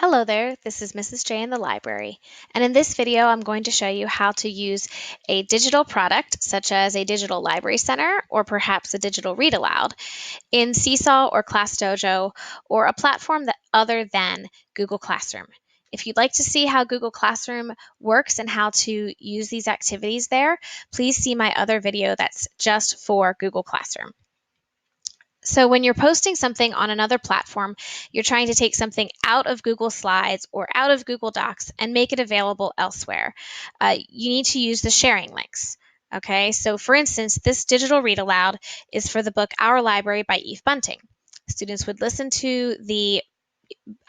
Hello there, this is Mrs. J in the library, and in this video I'm going to show you how to use a digital product such as a digital library center or perhaps a digital read-aloud in SeeSaw or Dojo or a platform other than Google Classroom. If you'd like to see how Google Classroom works and how to use these activities there, please see my other video that's just for Google Classroom. So when you're posting something on another platform, you're trying to take something out of Google Slides or out of Google Docs and make it available elsewhere. You need to use the sharing links. Okay, so for instance, this digital read aloud is for the book Our Library by Eve Bunting. Students would listen to the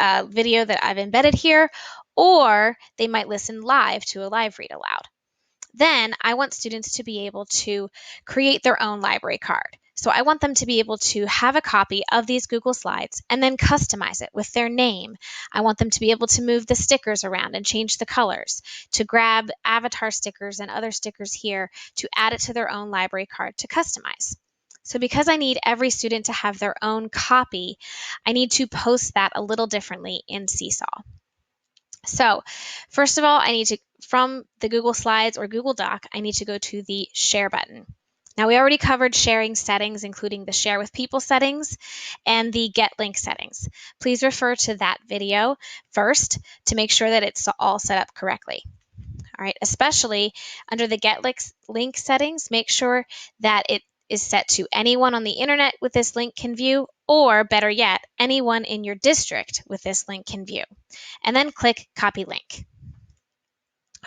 video that I've embedded here, or they might listen live to a live read aloud. Then I want students to be able to create their own library card. So I want them to be able to have a copy of these Google Slides and then customize it with their name. I want them to be able to move the stickers around and change the colors, to grab avatar stickers and other stickers here to add it to their own library card to customize. So because I need every student to have their own copy, I need to post that a little differently in SeeSaw. So first of all, from the Google Slides or Google Doc, I need to go to the Share button. Now, we already covered sharing settings, including the Share with People settings and the Get Link settings. Please refer to that video first to make sure that it's all set up correctly. All right, especially under the Get Link settings, make sure that it is set to anyone on the internet with this link can view, or better yet, anyone in your district with this link can view. And then click Copy Link.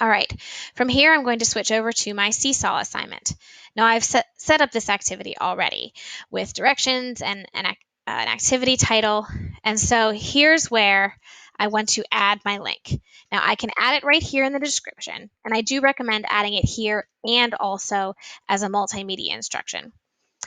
All right, from here I'm going to switch over to my SeeSaw assignment. Now I've set up this activity already with directions and an activity title, and so here's where I want to add my link. Now I can add it right here in the description, and I do recommend adding it here and also as a multimedia instruction.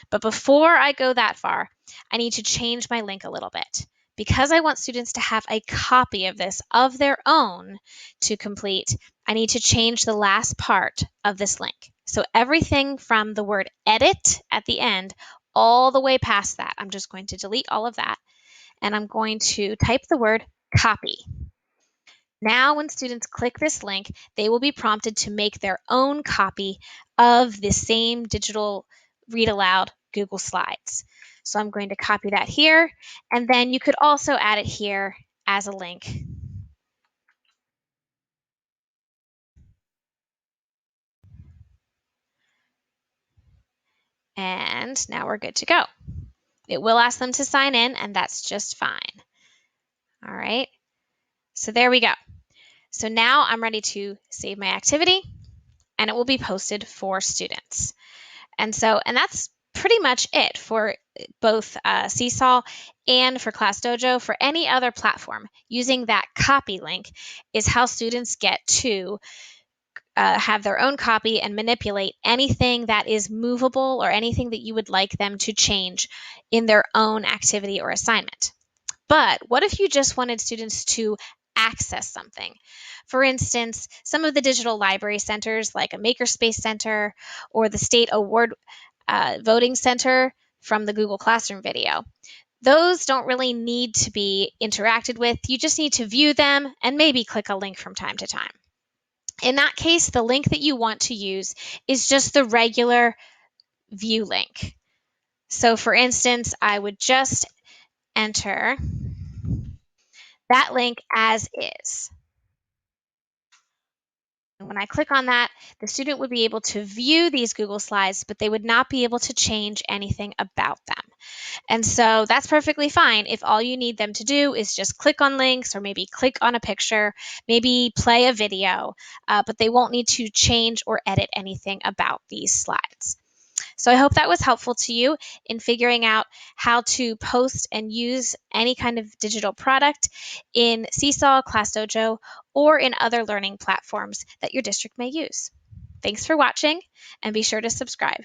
But before I go that far, I need to change my link a little bit. Because I want students to have a copy of this of their own to complete, I need to change the last part of this link. So everything from the word edit at the end all the way past that, I'm just going to delete all of that, and I'm going to type the word copy. Now, when students click this link, they will be prompted to make their own copy of the same digital read aloud Google Slides. So I'm going to copy that here, and then you could also add it here as a link. And now we're good to go. It will ask them to sign in, and that's just fine. All right, so there we go. So now I'm ready to save my activity, and it will be posted for students. And that's pretty much it for both SeeSaw and for Dojo. For any other platform, using that copy link is how students get to have their own copy and manipulate anything that is movable or anything that you would like them to change in their own activity or assignment. But what if you just wanted students to access something? For instance, some of the digital library centers like a Makerspace Center or the State Award Voting Center from the Google Classroom video. Those don't really need to be interacted with. You just need to view them and maybe click a link from time to time. In that case, the link that you want to use is just the regular view link. So for instance, I would just enter that link as is. And when I click on that, the student would be able to view these Google Slides, but they would not be able to change anything about them. And so that's perfectly fine if all you need them to do is just click on links or maybe click on a picture, maybe play a video, but they won't need to change or edit anything about these slides. So I hope that was helpful to you in figuring out how to post and use any kind of digital product in SeeSaw, Dojo, or in other learning platforms that your district may use. Thanks for watching, and be sure to subscribe.